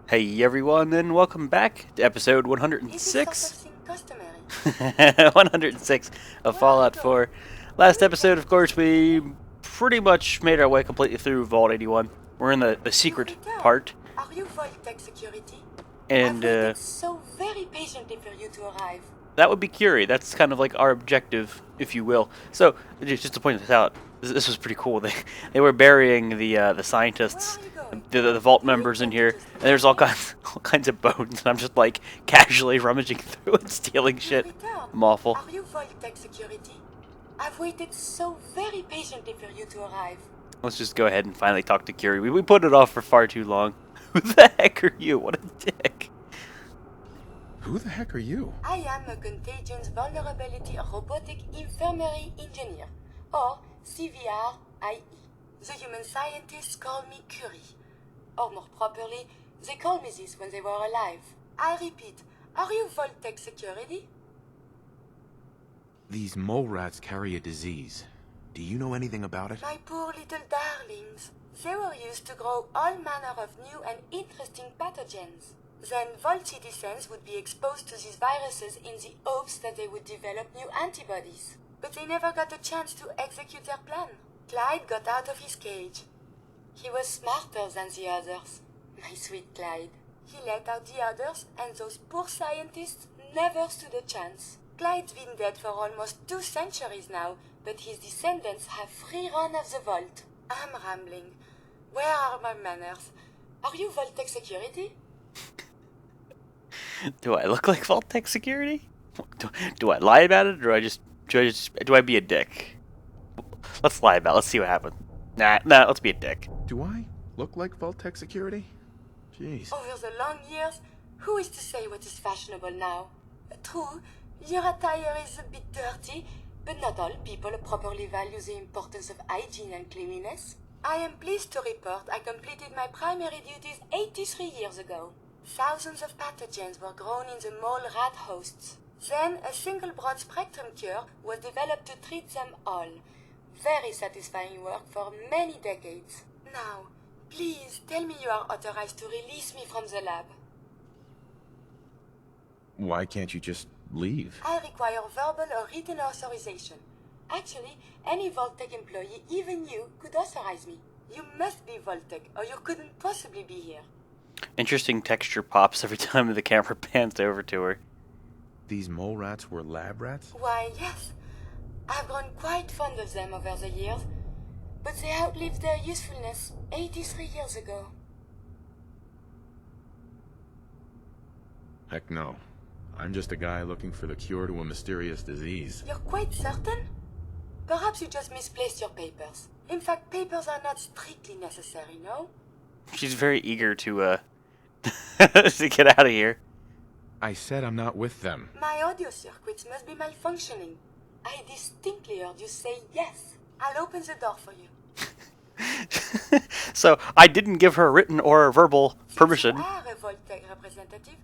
Hey everyone, and welcome back to episode Is this sort of 106. thing customary? 106 of Fallout 4. Last episode, of course, we pretty much made our way completely through Vault 81. We're in the secret part, Are you Volx security? and I've waited so very patiently for you to arrive. that would be Curie. That's kind of like our objective, if you will. So, just to point this out, this was pretty cool. They were burying the scientists, Where are you going? the Vault members in here, and there's all kinds of bones, and I'm just like casually rummaging through and stealing shit. Return. I'm awful. Are you Volx security? I've waited so very patiently for you to arrive. Let's just go ahead and finally talk to Curie. We put it off for far too long. Who the heck are you? What a dick. Who the heck are you? I am a Contagions Vulnerability Robotic Infirmary Engineer, or CVR-IE. The human scientists call me Curie. Or more properly, they called me this when they were alive. I repeat, are you Voltec security? These mole rats carry a disease. Do you know anything about it? My poor little darlings. They were used to grow all manner of new and interesting pathogens. Then Volt citizens would be exposed to these viruses in the hopes that they would develop new antibodies. But they never got a chance to execute their plan. Clyde got out of his cage. He was smarter than the others. My sweet Clyde. He let out the others, and those poor scientists never stood a chance. Clyde's been dead for almost 2 centuries now, but his descendants have free run of the vault. I'm rambling. Where are my manners? Are you Voltec security? Do I look like Vault-Tec security? Do I lie about it, or do I be a dick? Let's lie about it. Let's see what happens. Nah, let's be a dick. Do I look like Voltec security? Jeez. Over the long years, who is to say what is fashionable now? True, your attire is a bit dirty, but not all people properly value the importance of hygiene and cleanliness. I am pleased to report I completed my primary duties 83 years ago. Thousands of pathogens were grown in the mole rat hosts. Then a single broad-spectrum cure was developed to treat them all. Very satisfying work for many decades. Now, please tell me you are authorized to release me from the lab. Why can't you just leave? I require verbal or written authorization. Actually, any Voltec employee, even you, could authorize me. You must be Voltec, or you couldn't possibly be here. Interesting texture pops every time the camera pans over to her. These mole rats were lab rats? Why, yes. I've grown quite fond of them over the years, but they outlived their usefulness 83 years ago. Heck no. I'm just a guy looking for the cure to a mysterious disease. You're quite certain? Perhaps you just misplaced your papers. In fact, papers are not strictly necessary, no? She's very eager to to get out of here. I said I'm not with them. My audio circuits must be malfunctioning. I distinctly heard you say yes. I'll open the door for you. So I didn't give her written or verbal permission. Since you are a Voltec representative,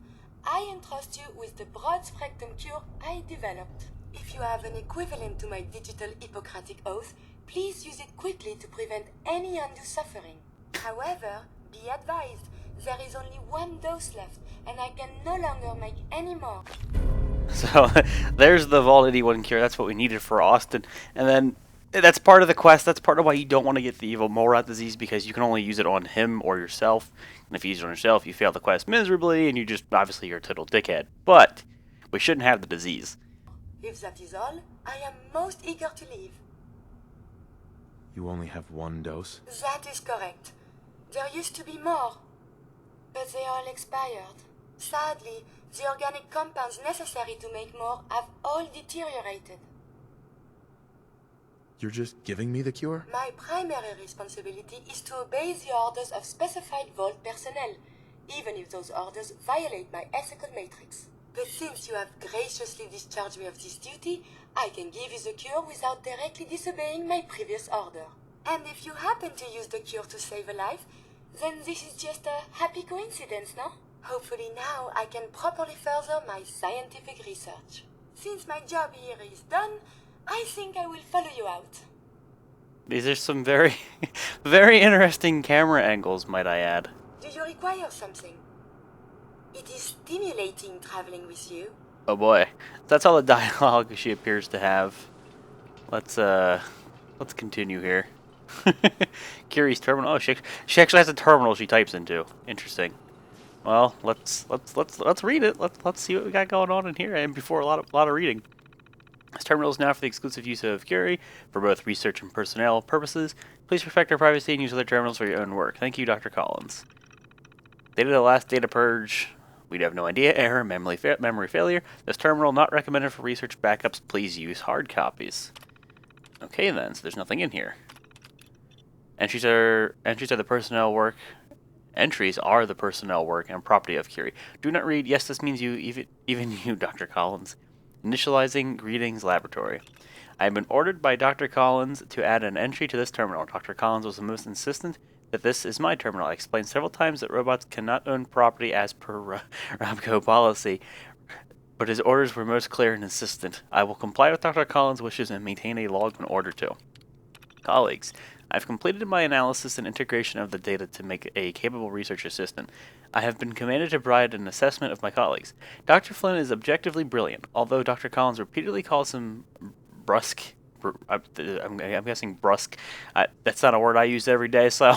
I entrust you with the broad-spectrum cure I developed. If you have an equivalent to my digital Hippocratic oath, please use it quickly to prevent any undue suffering. However, be advised, there is only 1 dose left, and I can no longer make any more. So there's the Vault 81 cure. That's what we needed for Austin. And then that's part of the quest. That's part of why you don't want to get the evil mole rat disease, because you can only use it on him or yourself. And if you use it on yourself, you fail the quest miserably, and you just, obviously, you're a total dickhead. But we shouldn't have the disease. If that is all, I am most eager to leave. You only have 1 dose? That is correct. There used to be more, but they all expired. Sadly, the organic compounds necessary to make more have all deteriorated. You're just giving me the cure? My primary responsibility is to obey the orders of specified Vault personnel, even if those orders violate my ethical matrix. But since you have graciously discharged me of this duty, I can give you the cure without directly disobeying my previous order. And if you happen to use the cure to save a life, then this is just a happy coincidence, no? Hopefully now I can properly further my scientific research. Since my job here is done, I think I will follow you out. These are some very, very interesting camera angles, might I add. Do you require something? It is stimulating traveling with you. Oh boy, that's all the dialogue she appears to have. Let's continue here. Curie's terminal. Oh, she actually has a terminal she types into. Interesting. Well, let's read it. Let's see what we got going on in here. And before a lot of reading. This terminal is now for the exclusive use of Curie for both research and personnel purposes. Please respect our privacy and use other terminals for your own work. Thank you, Dr. Collins. Data the last data purge. We'd have no idea. Error, memory failure. This terminal not recommended for research backups. Please use hard copies. Okay then, so there's nothing in here. Entries are the personnel work. Entries are the personnel work and property of Curie. Do not read. Yes, this means you, even you, Dr. Collins. Initializing greetings laboratory. I have been ordered by Dr. Collins to add an entry to this terminal. Dr. Collins was the most insistent that this is my terminal. I explained several times that robots cannot own property as per Rabco policy, but his orders were most clear and insistent. I will comply with Dr. Collins' wishes and maintain a log in order to. Colleagues, I've completed my analysis and integration of the data to make a capable research assistant. I have been commanded to provide an assessment of my colleagues. Dr. Flynn is objectively brilliant, although Dr. Collins repeatedly calls him brusque. I'm guessing brusque. That's not a word I use every day, so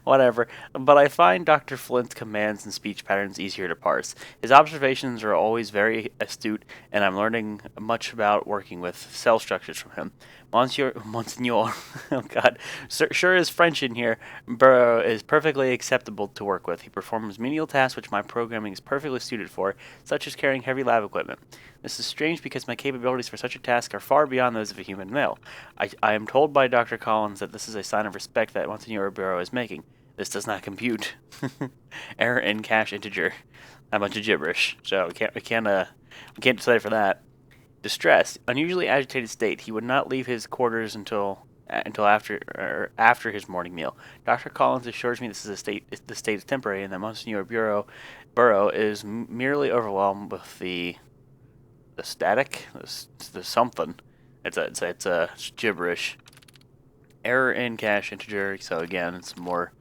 whatever. But I find Dr. Flint's commands and speech patterns easier to parse. His observations are always very astute, and I'm learning much about working with cell structures from him. Monsieur, oh god, sure is French in here. Burrow is perfectly acceptable to work with. He performs menial tasks which my programming is perfectly suited for, such as carrying heavy lab equipment. This is strange because my capabilities for such a task are far beyond those of a human male. I am told by Dr. Collins that this is a sign of respect that Monsignor Burrow is making. This does not compute. Error in cache integer. A bunch of gibberish. So we can't decide for that. Distressed, unusually agitated state. He would not leave his quarters until after his morning meal. Dr. Collins assures me the state is temporary and that Monsignor Burrow is merely overwhelmed with the static, the something. It's a gibberish. Error in cache integer. So again, it's more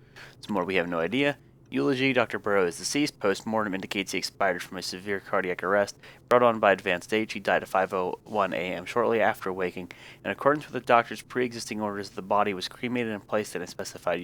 we have no idea. Eulogy, Dr. Burrow is deceased. Post-mortem indicates he expired from a severe cardiac arrest brought on by advanced age. He died at 5:01 a.m. shortly after waking. In accordance with the doctor's pre-existing orders, the body was cremated and placed in a specified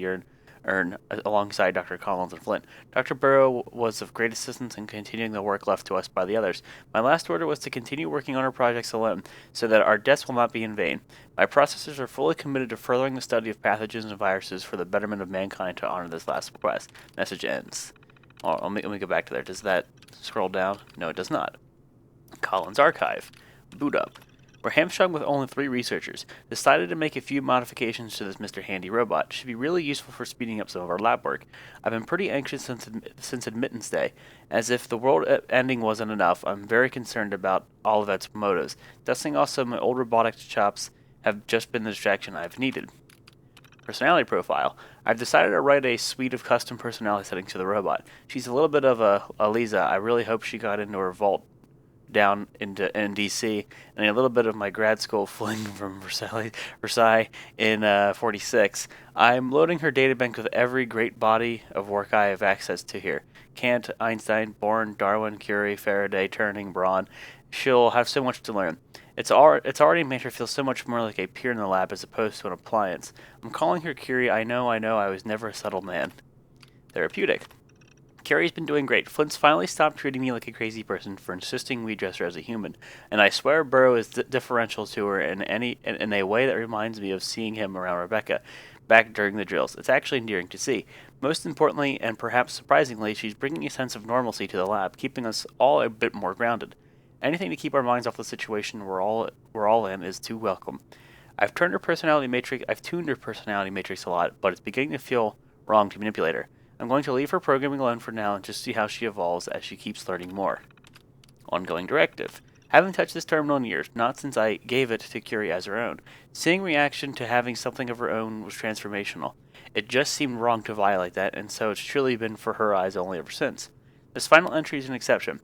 urn alongside Dr. Collins and Flint. Dr. Burrow was of great assistance in continuing the work left to us by the others. My last order was to continue working on our projects alone, so that our deaths will not be in vain. My processors are fully committed to furthering the study of pathogens and viruses for the betterment of mankind to honor this last request. Message ends. Oh, let me go back to there. Does that scroll down? No, it does not. Collins Archive. Boot up. We're hamstrung with only 3 researchers. Decided to make a few modifications to this Mr. Handy robot. Should be really useful for speeding up some of our lab work. I've been pretty anxious since admittance day. As if the world ending wasn't enough, I'm very concerned about all of its motives. Dusting off some old robotics chops have just been the distraction I've needed. Personality profile. I've decided to write a suite of custom personality settings for the robot. She's a little bit of a Lisa. I really hope she got into her vault down in DC, and a little bit of my grad school fling from Versailles in 46. I'm loading her databank with every great body of work I have access to here. Kant, Einstein, Bohr, Darwin, Curie, Faraday, Turing, Braun. She'll have so much to learn. It's already made her feel so much more like a peer in the lab as opposed to an appliance. I'm calling her Curie. I know, I was never a subtle man. Therapeutic. Carrie's been doing great. Flint's finally stopped treating me like a crazy person for insisting we dress her as a human, and I swear Burrow is differential to her in a way that reminds me of seeing him around Rebecca back during the drills. It's actually endearing to see. Most importantly, and perhaps surprisingly, she's bringing a sense of normalcy to the lab, keeping us all a bit more grounded. Anything to keep our minds off the situation we're all in is too welcome. I've tuned her personality matrix a lot, but it's beginning to feel wrong to manipulate her. I'm going to leave her programming alone for now and just see how she evolves as she keeps learning more. Ongoing directive. Haven't touched this terminal in years, not since I gave it to Curie as her own. Seeing reaction to having something of her own was transformational. It just seemed wrong to violate that, and so it's truly been for her eyes only ever since. This final entry is an exception,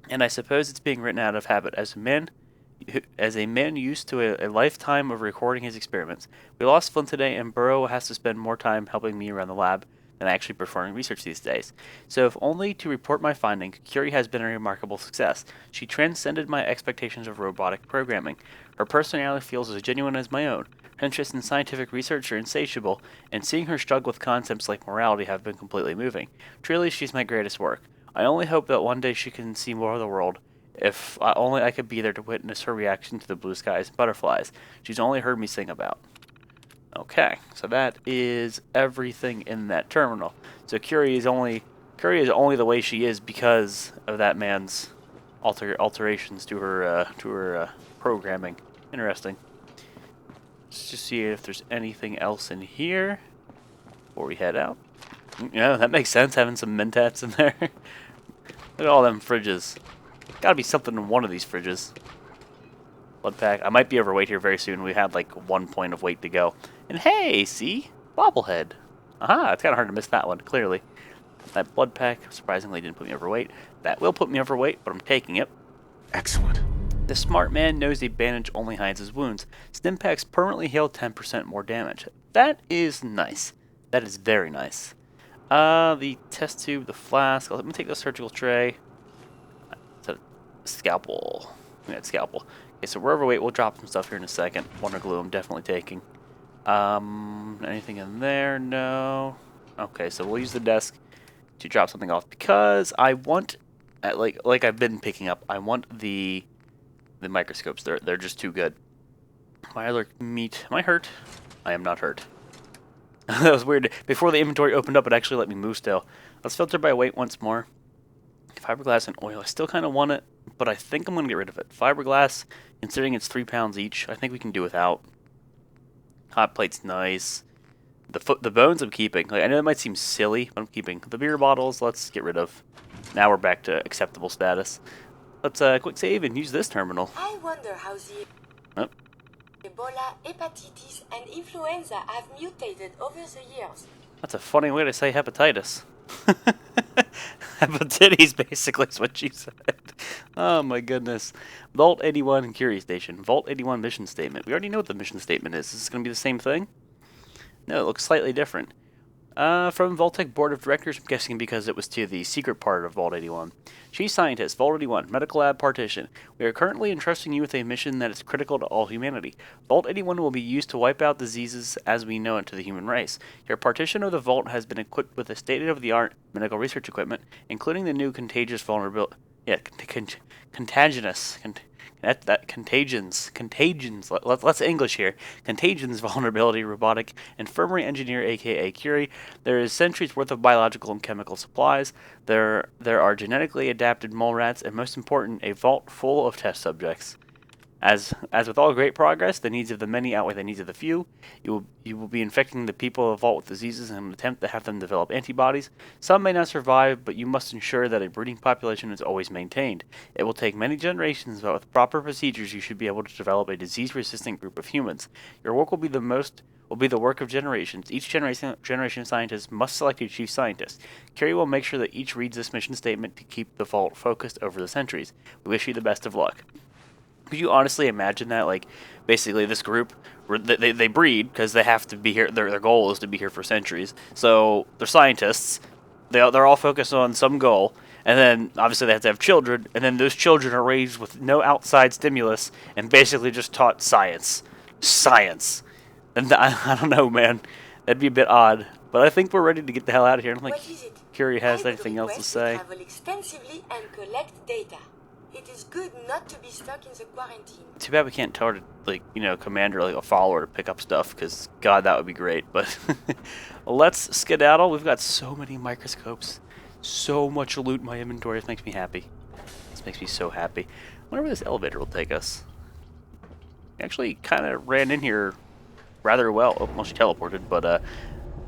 and I suppose it's being written out of habit as a man used to a lifetime of recording his experiments. We lost Flint today, and Burrow has to spend more time helping me around the lab. than actually performing research these days. So if only to report my finding, Curie has been a remarkable success. She transcended my expectations of robotic programming. Her personality feels as genuine as my own. Her interests in scientific research are insatiable, and seeing her struggle with concepts like morality have been completely moving. Truly, she's my greatest work. I only hope that one day she can see more of the world. If only I could be there to witness her reaction to the blue skies and butterflies she's only heard me sing about. Okay, so that is everything in that terminal. So Curie is only the way she is because of that man's alterations to her programming. Interesting. Let's just see if there's anything else in here before we head out. Yeah, that makes sense, having some mentats in there. Look at all them fridges. Gotta be something in one of these fridges. Blood pack. I might be overweight here very soon. We had like 1 point of weight to go. And hey, see? Bobblehead. Aha, it's kind of hard to miss that one, clearly. That blood pack surprisingly didn't put me overweight. That will put me overweight, but I'm taking it. Excellent. The smart man knows a bandage only hides his wounds. Stim packs permanently heal 10% more damage. That is nice. That is very nice. The test tube, the flask. Let me take the surgical tray. Scalpel. Yeah, scalpel. Okay, so we're overweight. We'll drop some stuff here in a second. Wonder glue I'm definitely taking. Anything in there? No. Okay, so we'll use the desk to drop something off because I want, like I've been picking up, I want the microscopes. They're just too good. My other meat. Am I hurt? I am not hurt. That was weird. Before the inventory opened up, it actually let me move still. Let's filter by weight once more. Fiberglass and oil. I still kind of want it, but I think I'm going to get rid of it. Fiberglass, considering it's 3 pounds each, I think we can do without. Hot plate's nice. The bones I'm keeping. Like, I know that might seem silly, but I'm keeping. The beer bottles, let's get rid of. Now we're back to acceptable status. Let's quick save and use this terminal. I wonder how the Ebola, hepatitis, and influenza have mutated over the years. That's a funny way to say hepatitis. Hepatitis, basically, is what she said. Oh my goodness. Vault 81 and Curie Station. Vault 81 mission statement. We already know what the mission statement is. Is this going to be the same thing? No, it looks slightly different. From Vault-Tec Board of Directors, I'm guessing because it was to the secret part of Vault 81. Chief Scientist, Vault 81, Medical Lab Partition. We are currently entrusting you with a mission that is critical to all humanity. Vault 81 will be used to wipe out diseases as we know it to the human race. Your partition of the vault has been equipped with a state-of-the-art medical research equipment, including the new contagious vulnerability. Yeah, contagions. Let's English here. Contagions vulnerability robotic infirmary engineer, aka Curie. There is centuries worth of biological and chemical supplies. There are genetically adapted mole rats, and most important, a vault full of test subjects. As with all great progress, the needs of the many outweigh the needs of the few. You will be infecting the people of Vault with diseases in an attempt to have them develop antibodies. Some may not survive, but you must ensure that a breeding population is always maintained. It will take many generations, but with proper procedures, you should be able to develop a disease-resistant group of humans. Your work will be the work of generations. Each generation of scientists must select a chief scientist. Curie will make sure that each reads this mission statement to keep the Vault focused over the centuries. We wish you the best of luck. Could you honestly imagine that, like, basically this group, they breed because they have to be here, their goal is to be here for centuries, so they're scientists, they're all focused on some goal, and then obviously they have to have children, and then those children are raised with no outside stimulus, and basically just taught science. And I don't know, man, that'd be a bit odd, but I think we're ready to get the hell out of here. I don't think What is it? Curie has I would anything else to request say. travel extensively and collect data. It is good not to be stuck in the quarantine. Too bad we can't tell her to, like, commander, like, a follower to pick up stuff, because, God, that would be great. But let's skedaddle. We've got so many microscopes. So much loot in my inventory. This makes me happy. This makes me so happy. I wonder where this elevator will take us. We actually kind of ran in here rather well. Oh, well, she teleported, but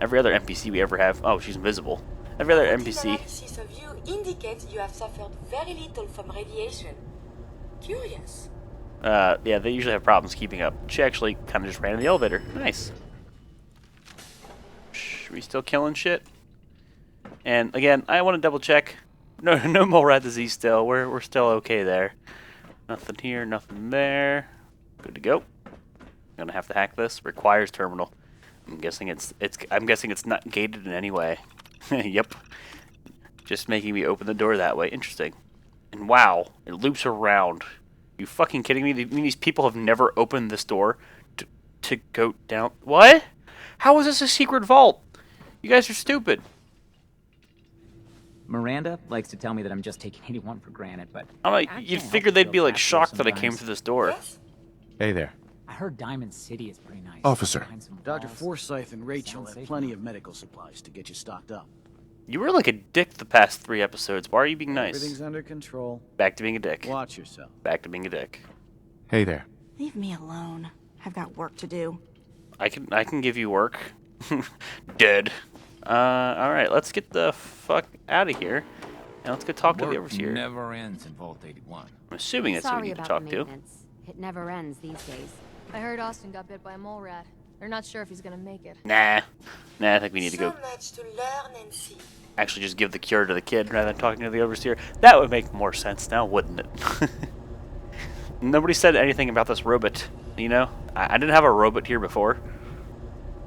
every other NPC we ever have... Oh, she's invisible. Every other NPC... Analysis of you indicates you have suffered very little from radiation. Curious. Yeah, they usually have problems keeping up. She actually kind of just ran in the elevator. Nice. Shh, we still killing shit? And again, I want to double check. No mole rat disease still. We're still okay there. Nothing here, nothing there. Good to go. I'm gonna have to hack this. Requires terminal. I'm guessing it's not gated in any way. Yep. Just making me open the door that way. Interesting. And wow, it loops around. You fucking kidding me? You mean these people have never opened this door to go down? What? How is this a secret vault? You guys are stupid. Miranda likes to tell me that I'm just taking 81 for granted, but I'm like, you'd figure they'd be like shocked that I came through this door. Yes? Hey there. I heard Diamond City is pretty nice. Officer. Behind some Dr. walls. Forsyth and Rachel Sounds have safe plenty enough. of medical supplies to get you stocked up. You were like a dick the past 3 episodes. Why are you being nice? Everything's under control. Back to being a dick. Watch yourself. Back to being a dick. Hey there. Leave me alone. I've got work to do. I can give you work. Dead. Alright, let's get the fuck out of here. And let's go talk to the overseer. Never ends in Vault 81. I'm assuming that's who we Sorry need to about talk the to. maintenance. It never ends these days. I heard Austin got bit by a mole rat. They're not sure if he's gonna make it. Nah, I think we need to So go much to learn and see. actually just give the cure to the kid rather than talking to the overseer. That would make more sense now, wouldn't it? Nobody said anything about this robot, you know? I didn't have a robot here before.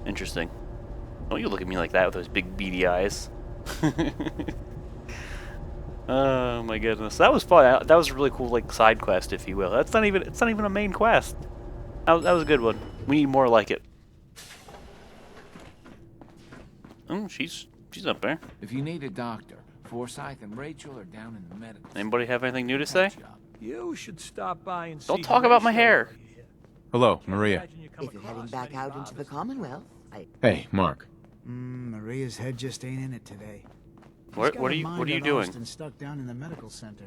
Interesting. Don't you look at me like that with those big beady eyes. Oh my goodness, that was fun. That was a really cool, like, side quest, if you will. It's not even a main quest. That was a good one. We need more like it. Oh, she's up there. If you need a doctor, Forsyth and Rachel are down in the medical. Anybody have anything new to say? You should stop by and see. Don't talk about my hair. Hello, Maria. If you're heading back out into the Commonwealth, Hey, Mark. Maria's head just ain't in it today. What are you doing? Austin stuck down in the medical center.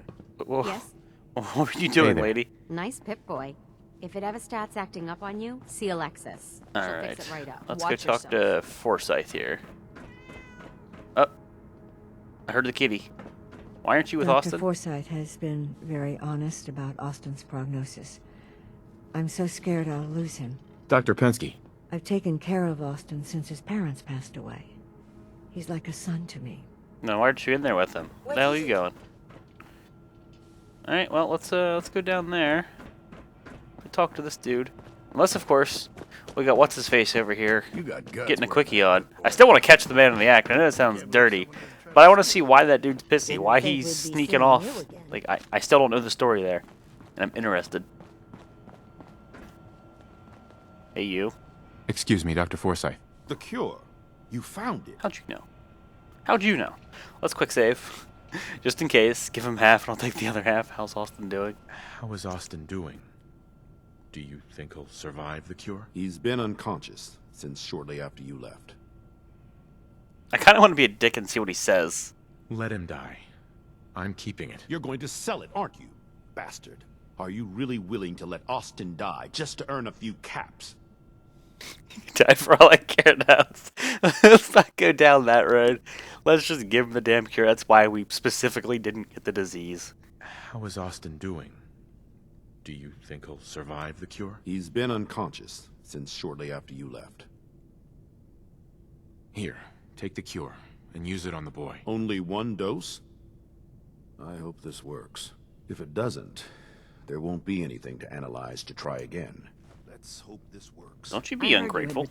Yes? What are you doing, there. lady? Nice Pip-Boy. If it ever starts acting up on you, see Alexis. She'll Alright. fix it right up. Let's Watch go talk yourself. to Forsyth here. Oh. I heard the kitty. Why aren't you with Dr. Austin? Forsyth has been very honest about Austin's prognosis. I'm so scared I'll lose him. Dr. Pensky. I've taken care of Austin since his parents passed away. He's like a son to me. No, why aren't you in there with him? Where the hell are you going? Alright, well, let's go down there. Talk to this dude. Unless, of course, we got what's-his-face over here You got guts. getting a quickie on. I still want to catch the man in the act. I know it sounds dirty, but I want to see why that dude's pissy, why he's sneaking off. Like, I still don't know the story there, and I'm interested. Hey, you. Excuse me, Dr. Forsyth. The cure. You found it. How'd you know? How'd you know? Let's quick save. Just in case. Give him half and I'll take the other half. How's Austin doing? How is Austin doing? Do you think he'll survive the cure? He's been unconscious since shortly after you left. I kind of want to be a dick and see what he says. Let him die. I'm keeping it. You're going to sell it, aren't you, bastard? Are you really willing to let Austin die just to earn a few caps? Die for all I care now. Let's not go down that road. Let's just give him the damn cure. That's why we specifically didn't get the disease. How is Austin doing? Do you think he'll survive the cure? He's been unconscious since shortly after you left. Here, take the cure and use it on the boy. Only one dose? I hope this works. If it doesn't, there won't be anything to analyze to try again. Let's hope this works. Don't you be ungrateful.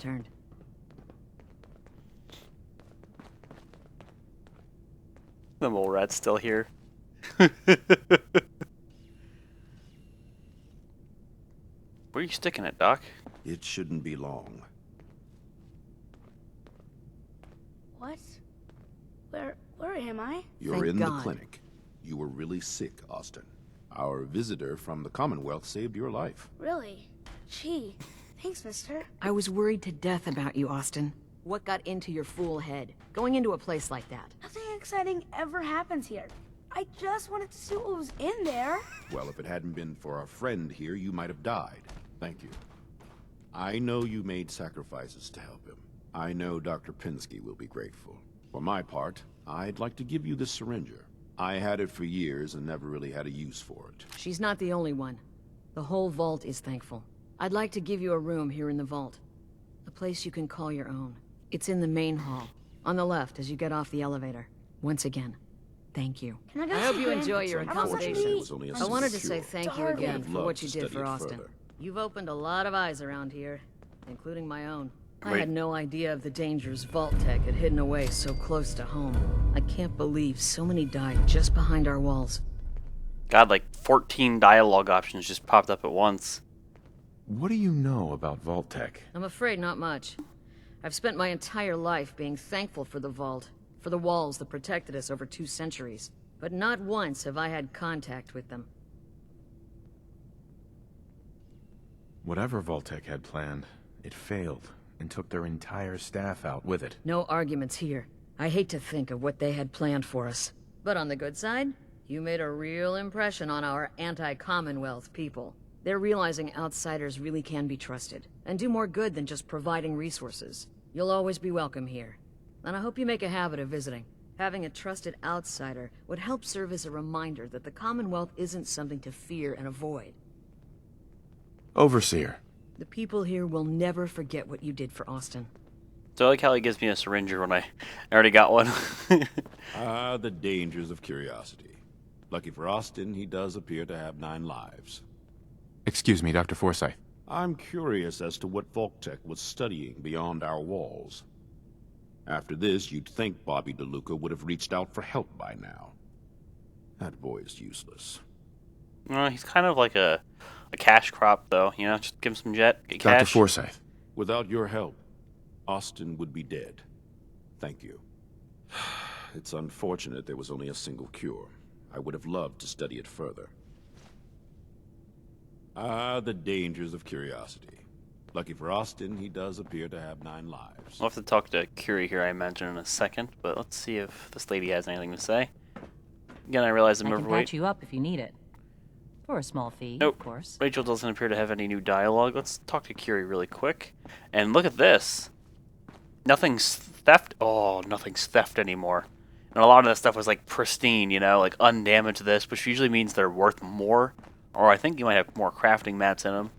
The mole rat's still here. Where are you sticking it, Doc? It shouldn't be long. What? Where am I? You're in the clinic. You were really sick, Austin. Our visitor from the Commonwealth saved your life. Really? Gee, thanks, mister. I was worried to death about you, Austin. What got into your fool head? Going into a place like that? Nothing exciting ever happens here. I just wanted to see what was in there. Well, if it hadn't been for our friend here, you might have died. Thank you. I know you made sacrifices to help him. I know Dr. Pensky will be grateful. For my part, I'd like to give you this syringer. I had it for years and never really had a use for it. She's not the only one. The whole vault is thankful. I'd like to give you a room here in the vault. A place you can call your own. It's in the main hall, on the left as you get off the elevator. Once again, thank you. Can I go I hope see you Gwen? enjoy your Unfortunately, accommodation. it was only a I wanted to simple say cure. thank you Target. again I'd for love what to you did study for it Austin. further. You've opened a lot of eyes around here, including my own. I had no idea of the dangers Vault Tech had hidden away so close to home. I can't believe so many died just behind our walls. God, like 14 dialogue options just popped up at once. What do you know about Vault-Tec? I'm afraid not much. I've spent my entire life being thankful for the Vault, for the walls that protected us over 2 centuries. But not once have I had contact with them. Whatever Vault-Tec had planned, it failed, and took their entire staff out with it. No arguments here. I hate to think of what they had planned for us. But on the good side, you made a real impression on our anti-Commonwealth people. They're realizing outsiders really can be trusted, and do more good than just providing resources. You'll always be welcome here. And I hope you make a habit of visiting. Having a trusted outsider would help serve as a reminder that the Commonwealth isn't something to fear and avoid. Overseer. The people here will never forget what you did for Austin. So I like how he gives me a syringer when I already got one. The dangers of curiosity. Lucky for Austin, he does appear to have 9 lives. Excuse me, Dr. Forsyth. I'm curious as to what Vault-Tec was studying beyond our walls. After this, you'd think Bobby DeLuca would have reached out for help by now. That boy is useless. He's kind of like a cash crop, though. You know, just give him some jet, get cash. Dr. Forsyth. Without your help, Austin would be dead. Thank you. It's unfortunate there was only a single cure. I would have loved to study it further. The dangers of curiosity. Lucky for Austin, he does appear to have 9 lives. We'll have to talk to Curie here, I imagine, in a second, but let's see if this lady has anything to say. Again, I realize I'm overweight. I can patch you up if you need it. For a small fee, nope. Of course. Rachel doesn't appear to have any new dialogue. Let's talk to Curie really quick. And look at this. Nothing's theft. Oh, nothing's theft anymore. And a lot of that stuff was like pristine, you know, like undamaged this, which usually means they're worth more. Or I think you might have more crafting mats in them.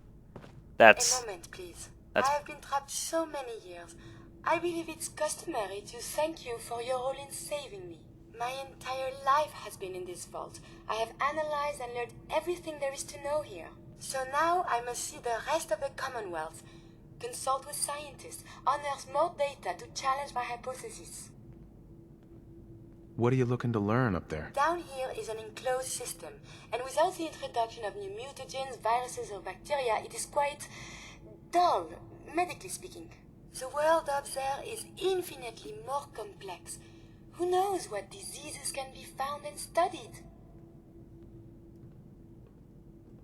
That's... A moment, please. I have been trapped so many years. I believe it's customary to thank you for your role in saving me. My entire life has been in this vault. I have analyzed and learned everything there is to know here. So now I must see the rest of the Commonwealth, consult with scientists, unearth more data to challenge my hypothesis. What are you looking to learn up there? Down here is an enclosed system, and without the introduction of new mutagens, viruses or bacteria, it is quite dull, medically speaking. The world up there is infinitely more complex. Who knows what diseases can be found and studied?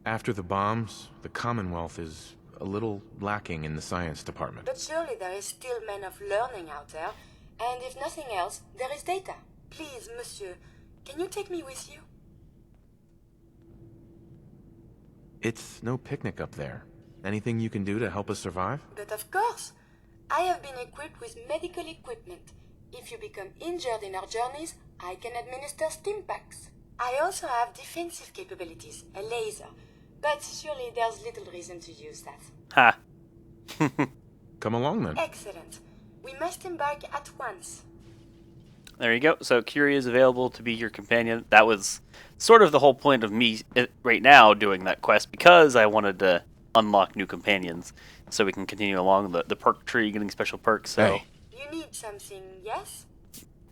After the bombs, the Commonwealth is a little lacking in the science department. But surely there is still men of learning out there, and if nothing else, there is data. Please, monsieur, can you take me with you? It's no picnic up there. Anything you can do to help us survive? But of course. I have been equipped with medical equipment. If you become injured in our journeys, I can administer stim packs. I also have defensive capabilities, a laser. But surely there's little reason to use that. Ha. Come along then. Excellent. We must embark at once. There you go. So Curie is available to be your companion. That was sort of the whole point of me right now doing that quest, because I wanted to unlock new companions so we can continue along the perk tree, getting special perks. So hey. You need something, yes?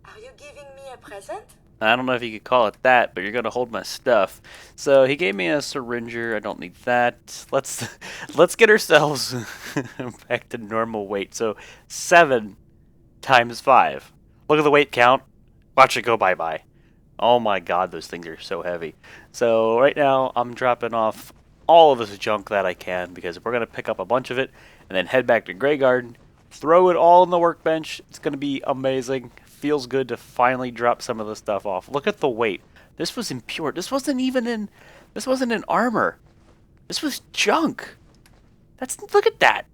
Are you giving me a present? I don't know if you could call it that, but you're going to hold my stuff. So he gave me a syringer. I don't need that. Let's get ourselves back to normal weight. So 7 times 5. Look at the weight count. Watch it go bye-bye. Oh my god, those things are so heavy. So right now, I'm dropping off all of this junk that I can, because we're going to pick up a bunch of it and then head back to Grey Garden, throw it all in the workbench. It's going to be amazing. Feels good to finally drop some of the stuff off. Look at the weight. This was impure. This wasn't in armor. This was junk. Look at that.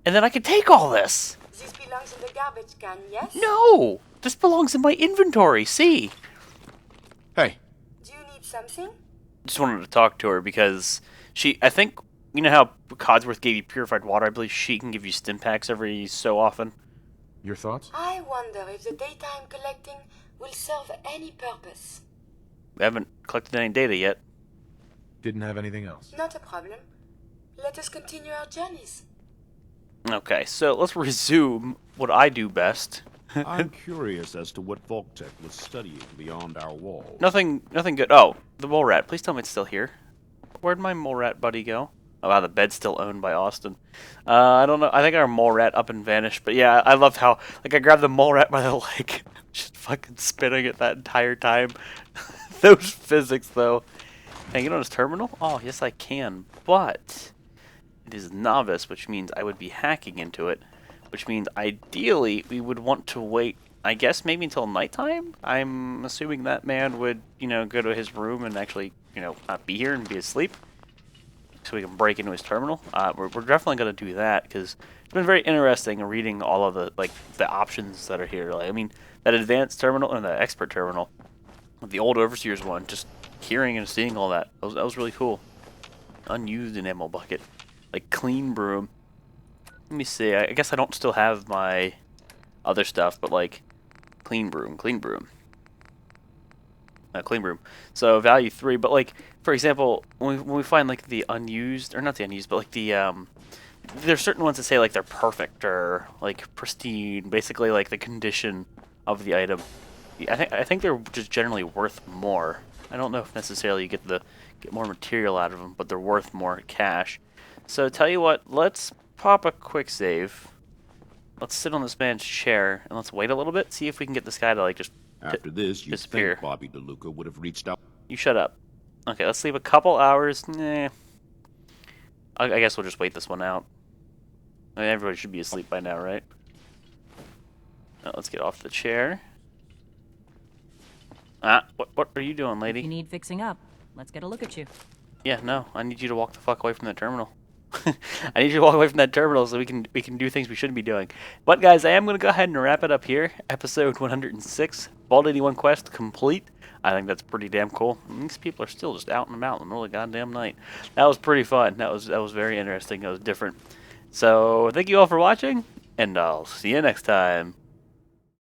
And then I can take all this. This belongs in the garbage can, yes? No! This belongs in my inventory, see? Hey. Do you need something? Just wanted to talk to her because I think, you know how Codsworth gave you purified water? I believe she can give you stim packs every so often. Your thoughts? I wonder if the data I'm collecting will serve any purpose. We haven't collected any data yet. Didn't have anything else. Not a problem. Let us continue our journeys. Okay, so let's resume what I do best. I'm curious as to what Voltec was studying beyond our walls. Nothing good. Oh, the mole rat. Please tell me it's still here. Where'd my mole rat buddy go? Oh, wow, the bed's still owned by Austin. I don't know. I think our mole rat up and vanished. But yeah, I loved how, like, I grabbed the mole rat by the leg. Just fucking spinning it that entire time. Those physics, though. Can I get on his terminal? Oh, yes, I can. But it is novice, which means I would be hacking into it. Which means, ideally, we would want to wait, I guess, maybe until nighttime? I'm assuming that man would, you know, go to his room and actually, you know, not be here and be asleep. So we can break into his terminal. We're definitely going to do that, because it's been very interesting reading all of the, like, the options that are here. Like, I mean, that advanced terminal and the expert terminal, the old Overseer's one, just hearing and seeing all that, that was really cool. Unused in ammo bucket. Like, clean broom. Let me see, I guess I don't still have my other stuff, but like, clean broom. Clean broom. So value 3, but like, for example, when we find like the unused, or not the unused, but like the, there's certain ones that say like they're perfect or like pristine, basically like the condition of the item. I think they're just generally worth more. I don't know if necessarily you get more material out of them, but they're worth more cash. So tell you what, let's pop a quick save. Let's sit on this man's chair and let's wait a little bit, see if we can get this guy to like just After this, you disappear. think Bobby DeLuca would have reached out. You shut up. Okay, let's leave a couple hours. Nah. I guess we'll just wait this one out. I mean, everybody should be asleep by now, right? Now, let's get off the chair. What are you doing, lady? If you need fixing up, let's get a look at you. Yeah, no, I need you to walk the fuck away from that terminal. I need you to walk away from that terminal so we can do things we shouldn't be doing. But guys, I am going to go ahead and wrap it up here. Episode 106, Vault 81 quest complete. I think that's pretty damn cool. And these people are still just out and about in the middle of the goddamn night. That was pretty fun. That was very interesting. That was different. So thank you all for watching, and I'll see you next time.